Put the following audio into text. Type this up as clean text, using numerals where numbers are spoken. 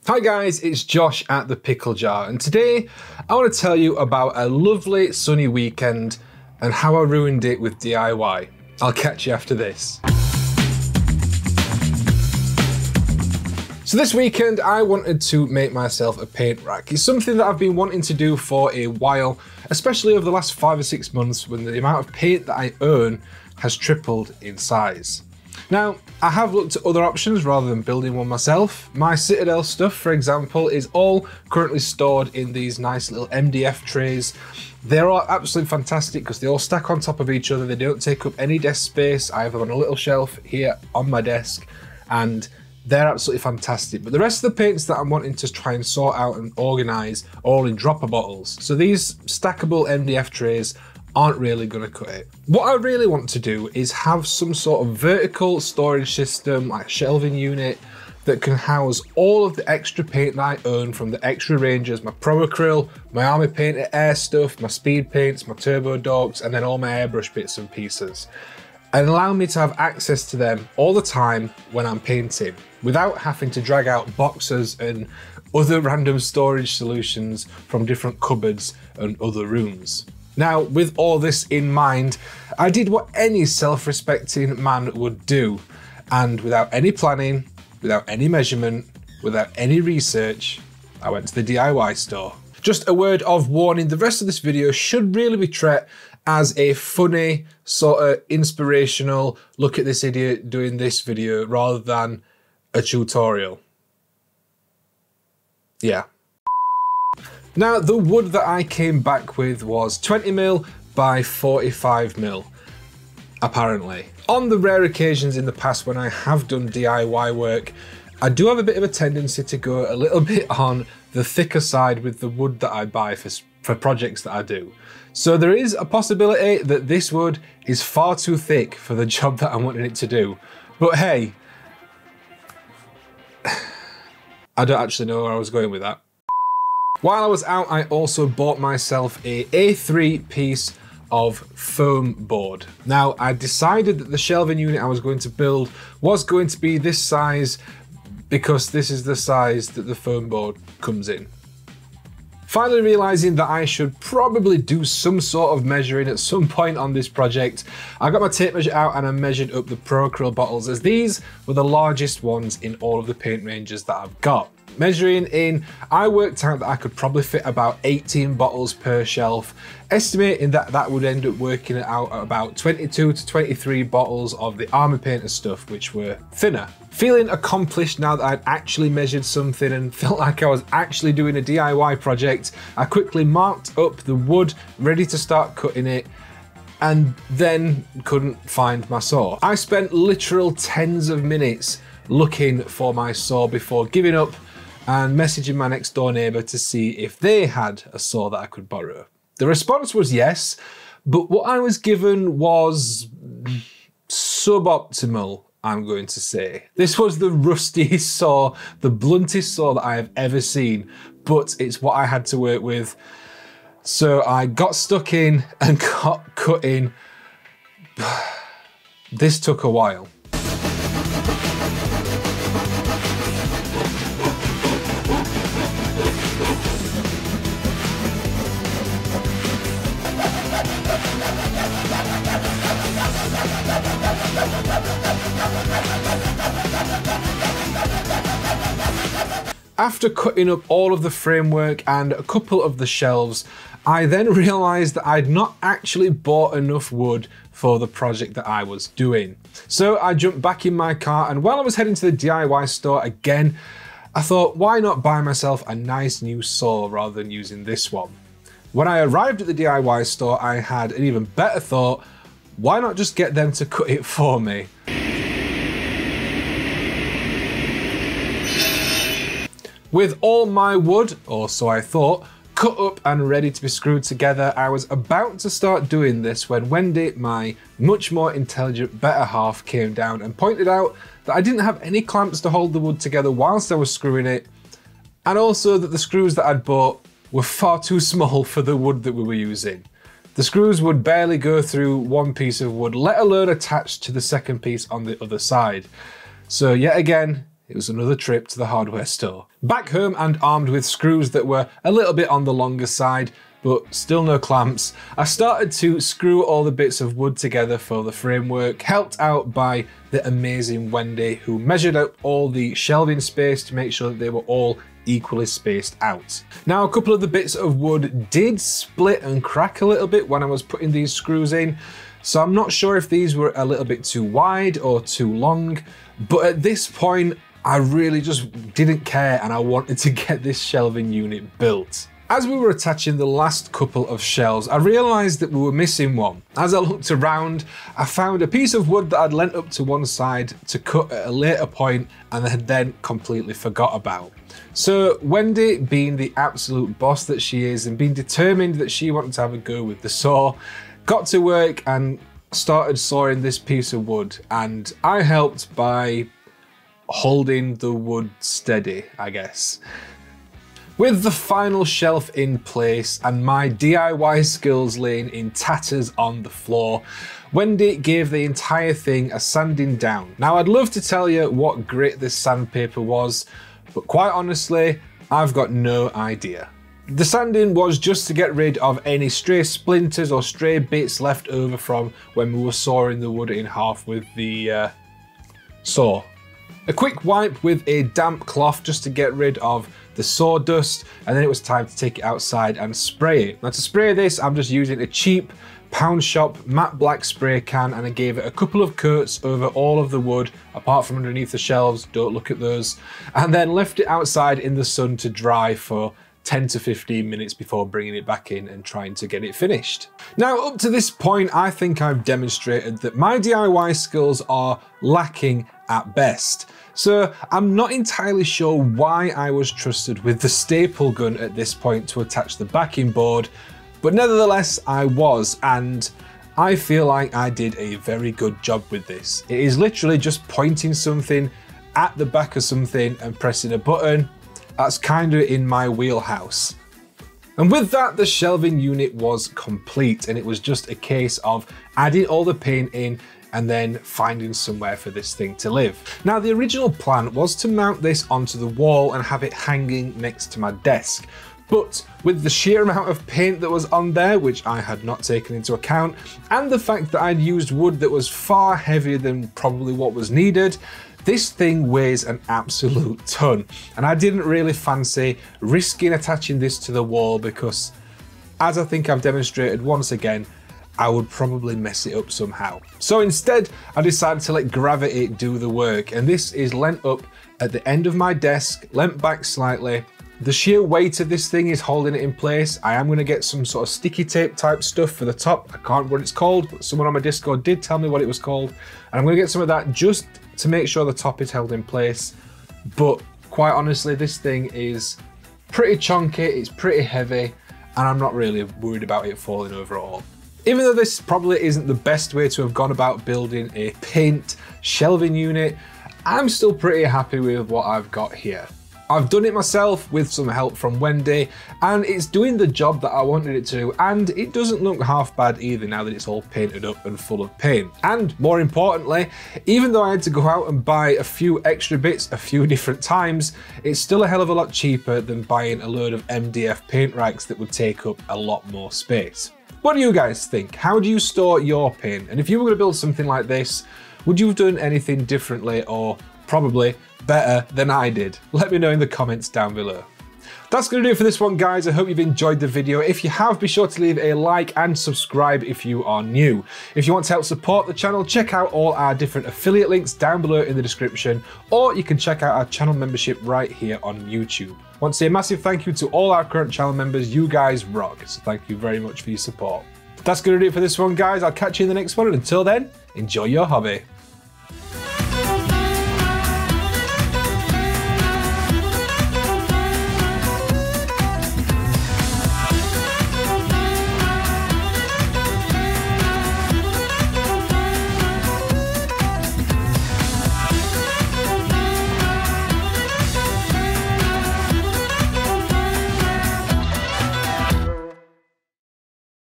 Hi guys, it's Josh at the Pickle Jar, and today I want to tell you about a lovely sunny weekend and how I ruined it with DIY. I'll catch you after this. So this weekend I wanted to make myself a paint rack. It's something that I've been wanting to do for a while, especially over the last 5 or 6 months when the amount of paint that I earn has tripled in size. Now, I have looked at other options rather than building one myself. My Citadel stuff, for example, is all currently stored in these nice little MDF trays. They're all absolutely fantastic because they all stack on top of each other. They don't take up any desk space. I have them on a little shelf here on my desk, and they're absolutely fantastic. But the rest of the paints that I'm wanting to try and sort out and organize are all in dropper bottles. So these stackable MDF trays aren't really going to cut it. What I really want to do is have some sort of vertical storage system, like a shelving unit, that can house all of the extra paint that I earn from the extra ranges, my Pro Acryl, my Army Painter Air stuff, my speed paints, my turbo dogs, and then all my airbrush bits and pieces, and allow me to have access to them all the time when I'm painting, without having to drag out boxes and other random storage solutions from different cupboards and other rooms. Now, with all this in mind, I did what any self-respecting man would do, and without any planning, without any measurement, without any research, I went to the DIY store. Just a word of warning, the rest of this video should really be treated as a funny, sort of inspirational, look at this idiot doing this video, rather than a tutorial. Yeah. Now, the wood that I came back with was 20mm by 45mm, apparently. On the rare occasions in the past when I have done DIY work, I do have a bit of a tendency to go a little bit on the thicker side with the wood that I buy for projects that I do. So there is a possibility that this wood is far too thick for the job that I'm wanting it to do. But hey, I don't actually know where I was going with that. While I was out, I also bought myself a A3 piece of foam board. Now, I decided that the shelving unit I was going to build was going to be this size because this is the size that the foam board comes in. Finally realizing that I should probably do some sort of measuring at some point on this project, I got my tape measure out and I measured up the Pro Acryl bottles, as these were the largest ones in all of the paint ranges that I've got. Measuring in, I worked out that I could probably fit about 18 bottles per shelf, estimating that that would end up working out at about 22 to 23 bottles of the Army Painter stuff, which were thinner. Feeling accomplished now that I'd actually measured something and felt like I was actually doing a DIY project, I quickly marked up the wood, ready to start cutting it, and then couldn't find my saw. I spent literal tens of minutes looking for my saw before giving up and messaging my next door neighbour to see if they had a saw that I could borrow. The response was yes, but what I was given was suboptimal, I'm going to say. This was the rustiest saw, the bluntest saw that I have ever seen, but it's what I had to work with. So I got stuck in and got cutting. This took a while. After cutting up all of the framework and a couple of the shelves, I then realised that I'd not actually bought enough wood for the project that I was doing. So I jumped back in my car, and while I was heading to the DIY store again, I thought, why not buy myself a nice new saw rather than using this one? When I arrived at the DIY store, I had an even better thought: why not just get them to cut it for me? With all my wood, or so I thought, cut up and ready to be screwed together, I was about to start doing this when Wendy, my much more intelligent, better half, came down and pointed out that I didn't have any clamps to hold the wood together whilst I was screwing it, and also that the screws that I'd bought were far too small for the wood that we were using. The screws would barely go through one piece of wood, let alone attach to the second piece on the other side. So yet again, it was another trip to the hardware store. Back home and armed with screws that were a little bit on the longer side, but still no clamps, I started to screw all the bits of wood together for the framework, helped out by the amazing Wendy, who measured out all the shelving space to make sure that they were all equally spaced out. Now, a couple of the bits of wood did split and crack a little bit when I was putting these screws in, so I'm not sure if these were a little bit too wide or too long, but at this point, I really just didn't care and I wanted to get this shelving unit built. As we were attaching the last couple of shelves, I realised that we were missing one. As I looked around, I found a piece of wood that I'd lent up to one side to cut at a later point and had then completely forgot about. So Wendy, being the absolute boss that she is and being determined that she wanted to have a go with the saw, got to work and started sawing this piece of wood, and I helped by holding the wood steady, I guess. With the final shelf in place and my DIY skills laying in tatters on the floor, Wendy gave the entire thing a sanding down. Now, I'd love to tell you what grit this sandpaper was, but quite honestly, I've got no idea. The sanding was just to get rid of any stray splinters or stray bits left over from when we were sawing the wood in half with the saw. A quick wipe with a damp cloth just to get rid of the sawdust, and then it was time to take it outside and spray it. Now, to spray this, I'm just using a cheap pound shop matte black spray can, and I gave it a couple of coats over all of the wood apart from underneath the shelves, don't look at those, and then left it outside in the sun to dry for 10 to 15 minutes before bringing it back in and trying to get it finished. Now, up to this point, I think I've demonstrated that my DIY skills are lacking at best. So I'm not entirely sure why I was trusted with the staple gun at this point to attach the backing board, but nevertheless I was, and I feel like I did a very good job with this. It is literally just pointing something at the back of something and pressing a button. That's kind of in my wheelhouse. And with that, the shelving unit was complete, and it was just a case of adding all the paint in and then finding somewhere for this thing to live. Now, the original plan was to mount this onto the wall and have it hanging next to my desk. But with the sheer amount of paint that was on there, which I had not taken into account, and the fact that I'd used wood that was far heavier than probably what was needed, this thing weighs an absolute ton. And I didn't really fancy risking attaching this to the wall because, as I think I've demonstrated once again, I would probably mess it up somehow. So instead, I decided to let gravity do the work, and this is leant up at the end of my desk, leant back slightly. The sheer weight of this thing is holding it in place. I am going to get some sort of sticky tape type stuff for the top. I can't remember what it's called, but someone on my Discord did tell me what it was called. And I'm going to get some of that just to make sure the top is held in place. But quite honestly, this thing is pretty chunky, it's pretty heavy, and I'm not really worried about it falling over at all. Even though this probably isn't the best way to have gone about building a paint shelving unit, I'm still pretty happy with what I've got here. I've done it myself with some help from Wendy, and it's doing the job that I wanted it to, and it doesn't look half bad either now that it's all painted up and full of paint. And more importantly, even though I had to go out and buy a few extra bits a few different times, it's still a hell of a lot cheaper than buying a load of MDF paint racks that would take up a lot more space. What do you guys think? How do you store your paint? And if you were going to build something like this, would you have done anything differently or probably better than I did? Let me know in the comments down below. That's going to do it for this one, guys. I hope you've enjoyed the video. If you have, be sure to leave a like and subscribe if you are new. If you want to help support the channel, check out all our different affiliate links down below in the description, or you can check out our channel membership right here on YouTube. I want to say a massive thank you to all our current channel members. You guys rock, so thank you very much for your support. That's going to do it for this one, guys. I'll catch you in the next one, and until then, enjoy your hobby.